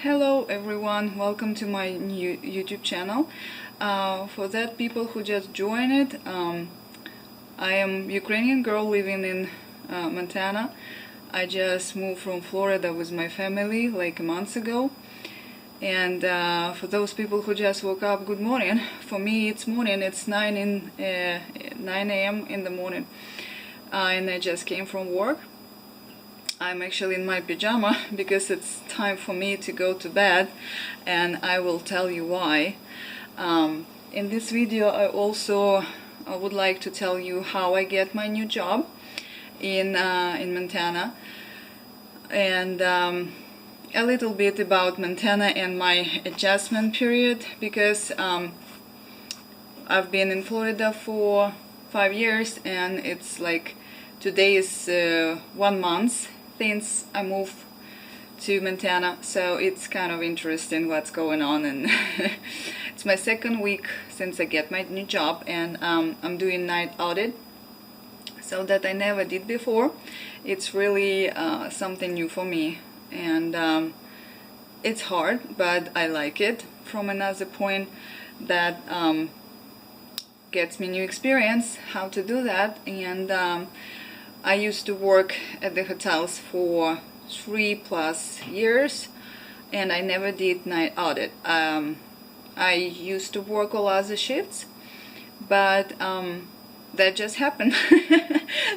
Hello everyone, welcome to my new YouTube channel. For that people who just joined it, I am Ukrainian girl living in Montana. I just moved from Florida with my family like a month ago. And for those people who just woke up, good morning. For me it's morning, it's 9 a.m. in the morning. And I just came from work. I'm actually in my pajama because it's time for me to go to bed, and I will tell you why. In this video I also would like to tell you how I get my new job in Montana, and a little bit about Montana and my adjustment period, because I've been in Florida for 5 years and it's like today is 1 month since I moved to Montana, so it's kind of interesting what's going on. And it's my second week since I get my new job, and I'm doing night audit, so that I never did before. It's really something new for me, and it's hard, but I like it from another point that gets me new experience how to do that. And I used to work at the hotels for 3+ years, and I never did night audit. I used to work all other shifts, but that just happened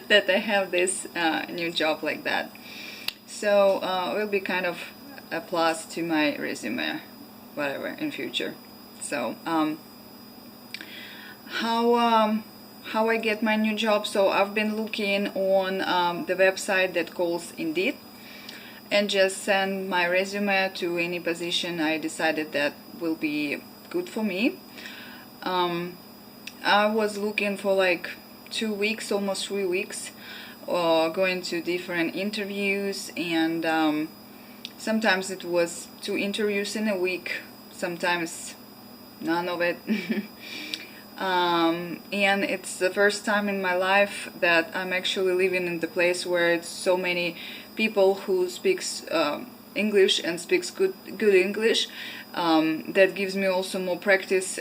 that I have this new job like that. So it will be kind of a plus to my resume, whatever, in future. So how I get my new job. So I've been looking on the website that calls Indeed, and just send my resume to any position I decided that will be good for me. I was looking for like 2 weeks, almost 3 weeks, going to different interviews, and sometimes it was 2 interviews in a week, sometimes none of it. And it's the first time in my life that I'm actually living in the place where it's so many people who speaks English and speaks good English. That gives me also more practice,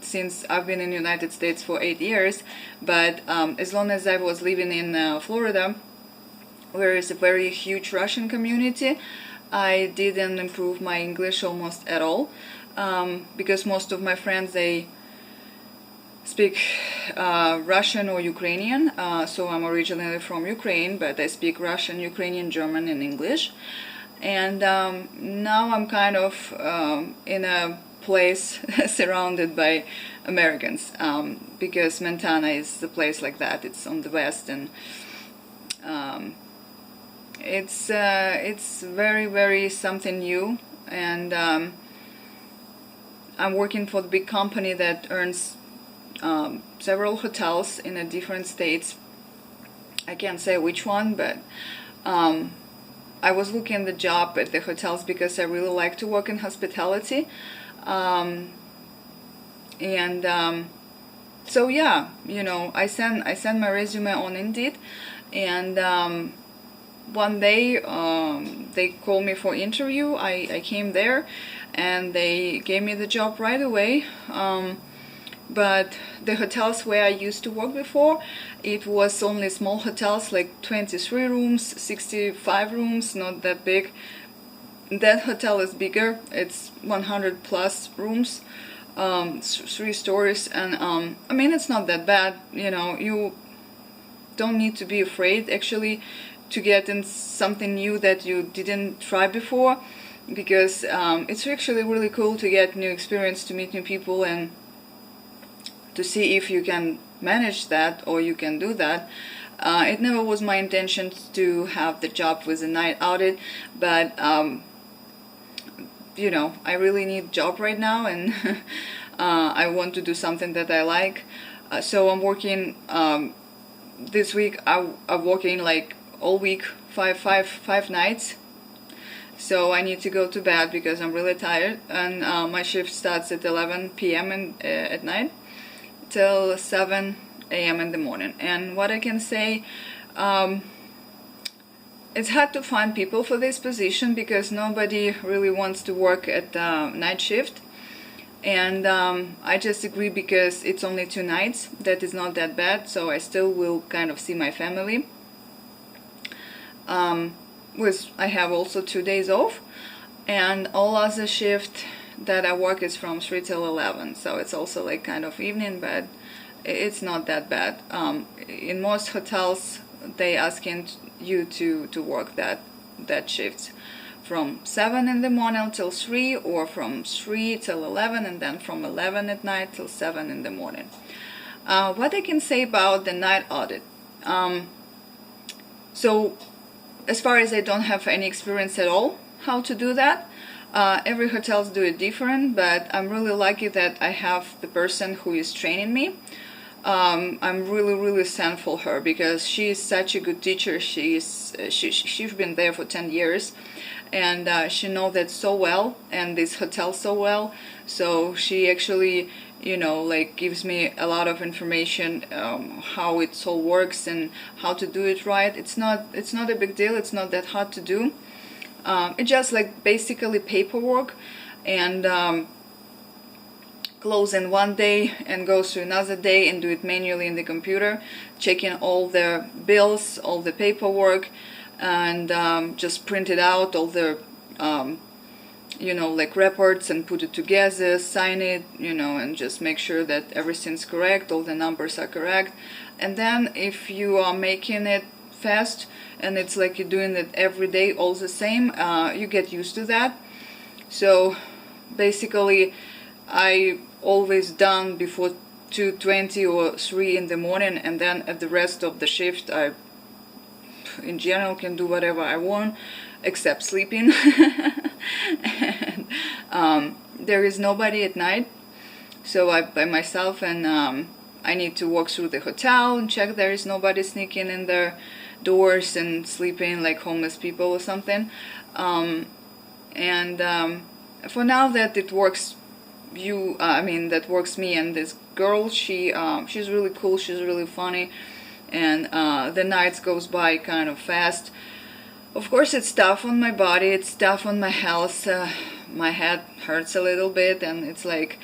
since I've been in the United States for 8 years. But as long as I was living in Florida, where is a very huge Russian community, I didn't improve my English almost at all, because most of my friends, they speak Russian or Ukrainian. So I'm originally from Ukraine, but I speak Russian, Ukrainian, German, and English. And now I'm kind of in a place surrounded by Americans, because Montana is a place like that. It's on the west, and it's very something new. And I'm working for the big company that earns several hotels in a different states. I can't say which one, but I was looking at the job at the hotels because I really like to work in hospitality, so yeah, you know, I sent my resume on Indeed, and one day they called me for interview. I came there and they gave me the job right away. But the hotels where I used to work before, it was only small hotels, like 23 rooms, 65 rooms, not that big. That hotel is bigger, it's 100+ rooms, 3 stories, and I mean, it's not that bad, you know. You don't need to be afraid actually to get in something new that you didn't try before, because it's actually really cool to get new experience, to meet new people, and to see if you can manage that or you can do that. It never was my intention to have the job with a night audit, but you know, I really need a job right now, and I want to do something that I like. So I'm working this week. I'm working like all week, five nights. So I need to go to bed because I'm really tired, and my shift starts at 11 p.m. At night till 7 a.m. in the morning. And what I can say, it's hard to find people for this position because nobody really wants to work at night shift. And I just agree because it's only 2 nights. That is not that bad, so I still will kind of see my family. I have also 2 days off, and all other shift that I work is from 3 till 11, so it's also like kind of evening, but it's not that bad. In most hotels, they asking you to work that shifts from 7 in the morning till 3, or from 3 till 11, and then from 11 at night till 7 in the morning. What I can say about the night audit. So as far as I don't have any experience at all how to do that, every hotels do it different, but I'm really lucky that I have the person who is training me. I'm really thankful her because she is such a good teacher. She's been there for 10 years, and she knows that so well, and this hotel so well. So she actually, like gives me a lot of information, how it all works and how to do it right. It's not a big deal. It's not that hard to do. It's just like basically paperwork, and close in one day and goes to another day and do it manually in the computer, checking all the bills, all the paperwork, and just print it out, all the like reports, and put it together, sign it, and just make sure that everything's correct, all the numbers are correct. And then if you are making it fast and it's like you're doing it every day all the same, you get used to that. So basically I always done before 2:20 or 3 in the morning, and then at the rest of the shift I in general can do whatever I want except sleeping. And there is nobody at night, so I'm by myself, and I need to walk through the hotel and check there is nobody sneaking in their doors and sleeping like homeless people or something. For now that it works, that works me and this girl. She's really cool, she's really funny, and the nights goes by kind of fast. Of course it's tough on my body, it's tough on my health. My head hurts a little bit, and it's like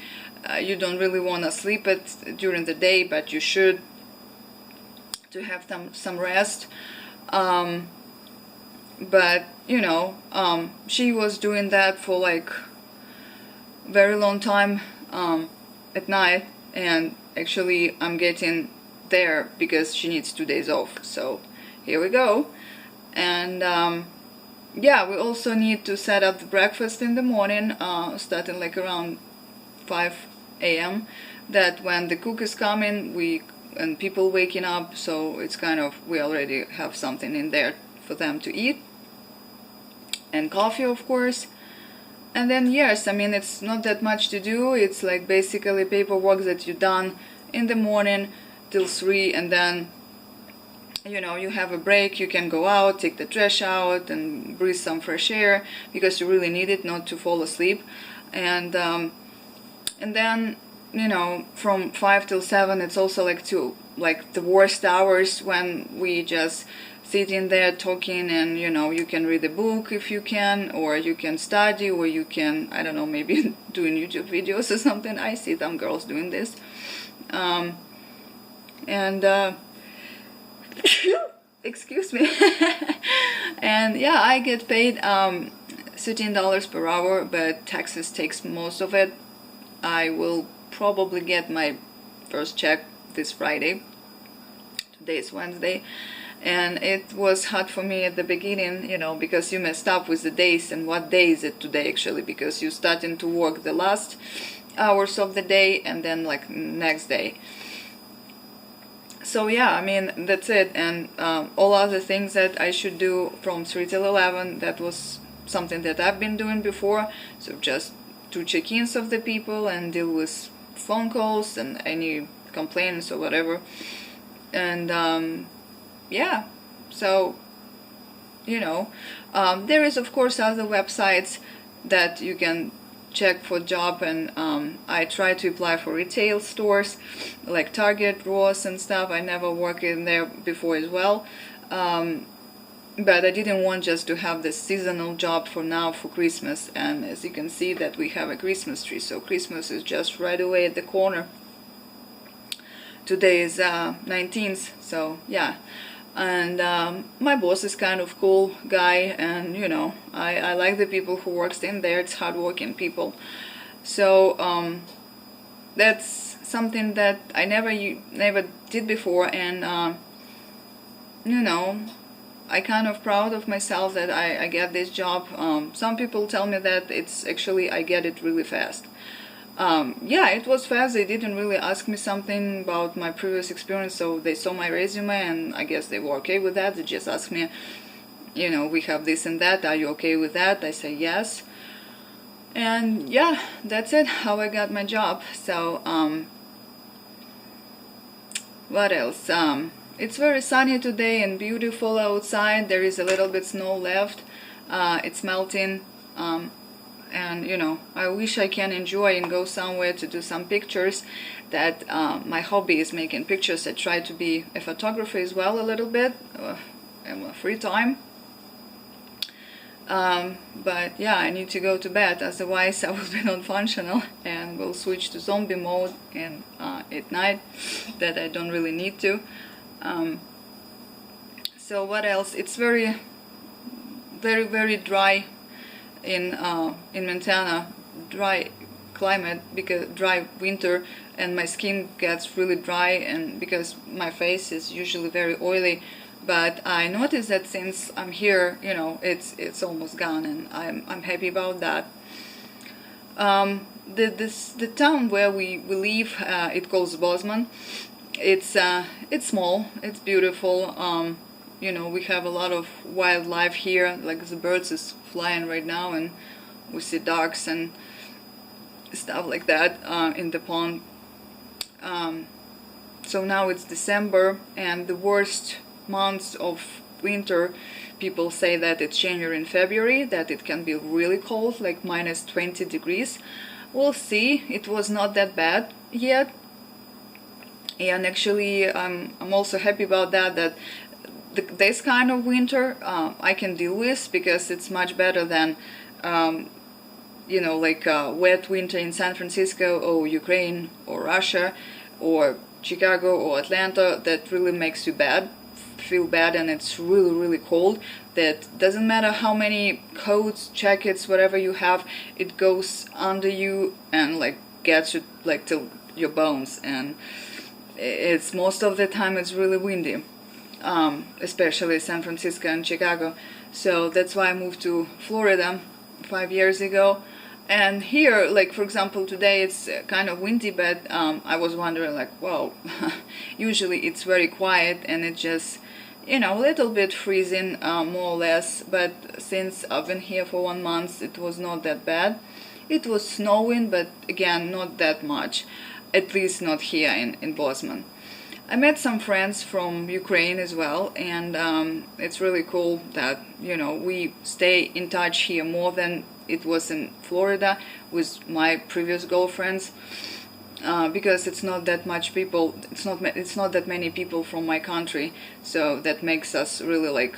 you don't really want to sleep during the day, but you should, to have some rest. But she was doing that for like very long time at night, and actually I'm getting there because she needs 2 days off, so here we go. And we also need to set up the breakfast in the morning, starting like around 5 a.m. that when the cook is coming and people waking up, so it's kind of, we already have something in there for them to eat, and coffee of course. And then yes, it's not that much to do. It's like basically paperwork that you done in the morning till 3, and then you have a break, you can go out, take the trash out and breathe some fresh air because you really need it not to fall asleep. And then from 5 till 7 it's also like the worst hours when we just sitting there talking, and you can read a book if you can, or you can study, or you can, I don't know, maybe doing YouTube videos or something. I see some girls doing this. Excuse me. And yeah, I get paid $13 per hour, but taxes takes most of it. I will probably get my first check this Friday. Today is Wednesday, and it was hard for me at the beginning, because you messed up with the days, and what day is it today actually, because you're starting to work the last hours of the day and then like next day. So yeah, that's it. And all other things that I should do from 3 till 11, that was something that I've been doing before. So just do check-ins of the people and deal with phone calls and any complaints or whatever. And yeah, so there is of course other websites that you can check for job, and I try to apply for retail stores like Target, Ross and stuff. I never worked in there before as well. but I didn't want just to have this seasonal job for now for Christmas. And as you can see that we have a Christmas tree, so Christmas is just right away at the corner. Today is 19th, so yeah. And my boss is kind of cool guy, and you know, I like the people who works in there. It's hardworking people. So that's something that I never did before, and you know, I kind of proud of myself that I get this job. Some people tell me that it's actually I get it really fast. Yeah, it was fast. They didn't really ask me something about my previous experience, so they saw my resume and I guess they were okay with that. They just asked me, you know, we have this and that, are you okay with that? I say yes. And yeah, that's it, how I got my job. So what else? It's very sunny today and beautiful outside. There is a little bit snow left. It's melting. And you know, I wish I can enjoy and go somewhere to do some pictures. That my hobby is making pictures. I try to be a photographer as well a little bit in my free time. But yeah, I need to go to bed, otherwise I will be non-functional and will switch to zombie mode and at night that I don't really need to. So what else? It's very dry in Montana, dry climate, because dry winter, and my skin gets really dry, and because my face is usually very oily. But I noticed that since I'm here, you know, it's almost gone, and I'm happy about that. The town where we live, it calls Bozeman. It's small, it's beautiful. You know, we have a lot of wildlife here, like the birds is flying right now, and we see ducks and stuff like that in the pond. So now it's December, and the worst months of winter, people say that it's January and February, that it can be really cold, like minus 20 degrees. We'll see. It was not that bad yet, and actually I'm also happy about that this kind of winter I can deal with, because it's much better than you know, like wet winter in San Francisco or Ukraine or Russia or Chicago or Atlanta. That really makes you feel bad, and it's really cold. That doesn't matter how many coats, jackets, whatever you have, it goes under you and like gets you like till your bones. And it's most of the time it's really windy, especially San Francisco and Chicago. So that's why I moved to Florida 5 years ago. And here, like for example, today it's kind of windy, but I was wondering, like, well, usually it's very quiet and it's just, you know, a little bit freezing, more or less. But since I've been here for 1 month, it was not that bad. It was snowing, but again, not that much, at least not here in Bozeman. I met some friends from Ukraine as well, and it's really cool that, you know, we stay in touch here more than it was in Florida with my previous girlfriends, because it's not that much people, it's not that many people from my country, so that makes us really like,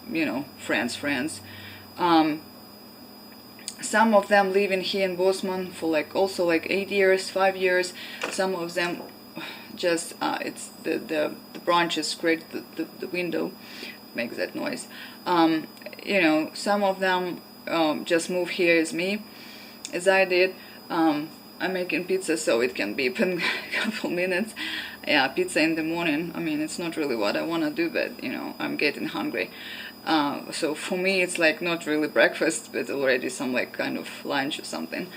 you know, friends. Some of them living here in Bozeman for like also like 8 years, 5 years. Some of them just it's the branches scrape the window, makes that noise. You know, some of them just move here as me, as I did. I'm making pizza, so it can be in a couple minutes. Yeah, pizza in the morning. I mean, it's not really what I want to do, but you know, I'm getting hungry. So for me, it's like not really breakfast, but already some like kind of lunch or something.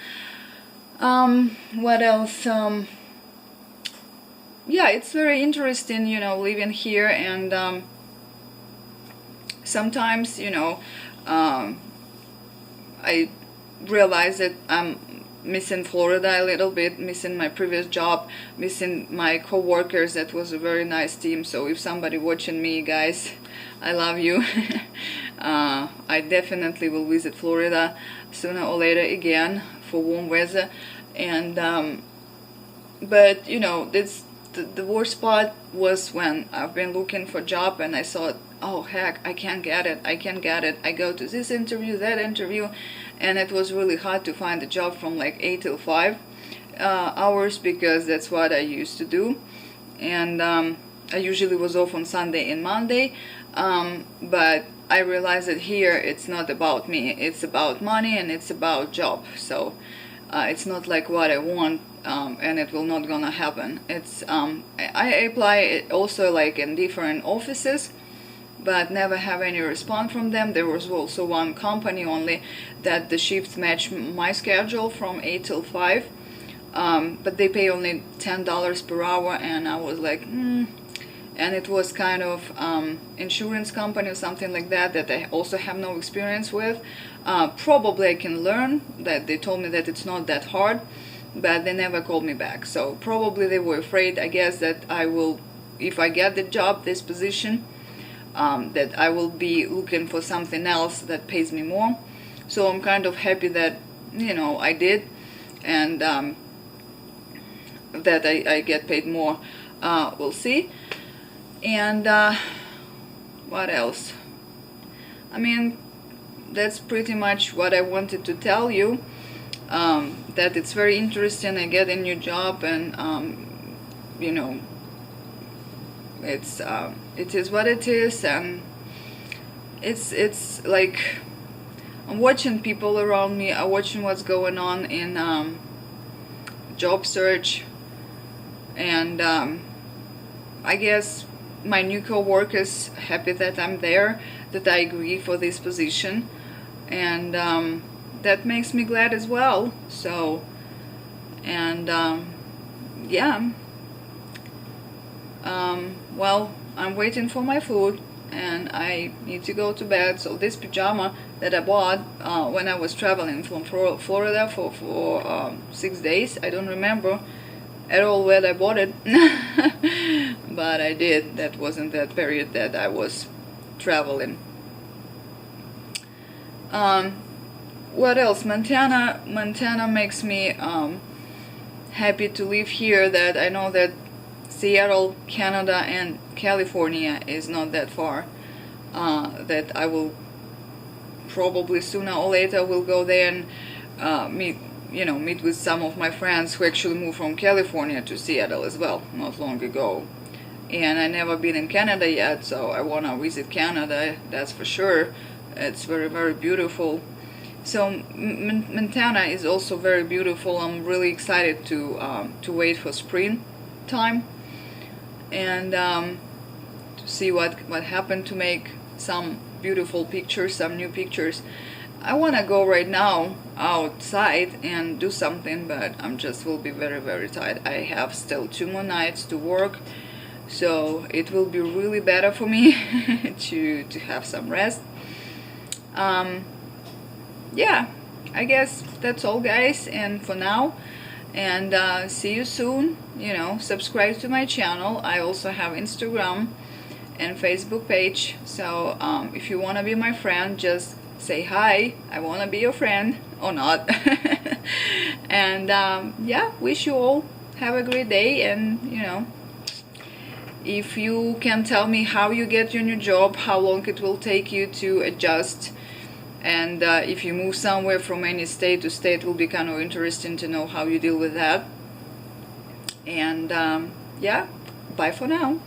What else? Yeah, it's very interesting, you know, living here, and sometimes, you know, I realize that I'm missing Florida a little bit, missing my previous job, missing my co-workers. That was a very nice team. So if somebody watching me, guys, I love you. I definitely will visit Florida sooner or later again for warm weather. And but you know, this the worst part was when I've been looking for a job and I saw oh heck, I can't get it, I can't get it. I go to this interview, that interview, and it was really hard to find a job from like 8 till 5 hours, because that's what I used to do. And I usually was off on Sunday and Monday, but I realized that here it's not about me, it's about money and it's about job. So it's not like what I want, and it will not gonna happen. It's I apply also like in different offices, but never have any response from them. There was also one company only that the shifts match my schedule from 8 till 5, but they pay only $10 per hour, and I was like, and it was kind of insurance company or something like that I also have no experience with. Probably I can learn. That they told me that it's not that hard, but they never called me back. So probably they were afraid, I guess, that I will, if I get the job, this position, that I will be looking for something else that pays me more. So I'm kind of happy that, you know, I did, and that I get paid more. We'll see. And what else? I mean, that's pretty much what I wanted to tell you. That it's very interesting. I get a new job, and you know, it is what it is, and it's like I'm watching people around me. I'm watching what's going on in job search, and I guess my new co-workers happy that I'm there, that I agree for this position, and that makes me glad as well. So, and yeah, well, I'm waiting for my food, and I need to go to bed. So this pajama that I bought when I was traveling from Florida for 6 days, I don't remember at all where I bought it, but I did. That wasn't that period that I was traveling. What else? Montana makes me happy to live here. That I know that Seattle, Canada, and California is not that far. That I will probably sooner or later will go there and meet with some of my friends who actually moved from California to Seattle as well, not long ago. And I never been in Canada yet, so I want to visit Canada, that's for sure. It's very, very beautiful. So Montana is also very beautiful. I'm really excited to wait for spring time, and to see what happened, to make some beautiful pictures, some new pictures. I want to go right now outside and do something, but I'm just will be very, very tired. I have still 2 more nights to work, so it will be really better for me to have some rest. Yeah, I guess that's all, guys, and for now, and see you soon. Subscribe to my channel. I also have Instagram and Facebook page, so if you want to be my friend, just say hi, I want to be your friend, or not. And yeah, wish you all have a great day. And if you can tell me how you get your new job, how long it will take you to adjust, and if you move somewhere from any state to state, it will be kind of interesting to know how you deal with that. And yeah, bye for now.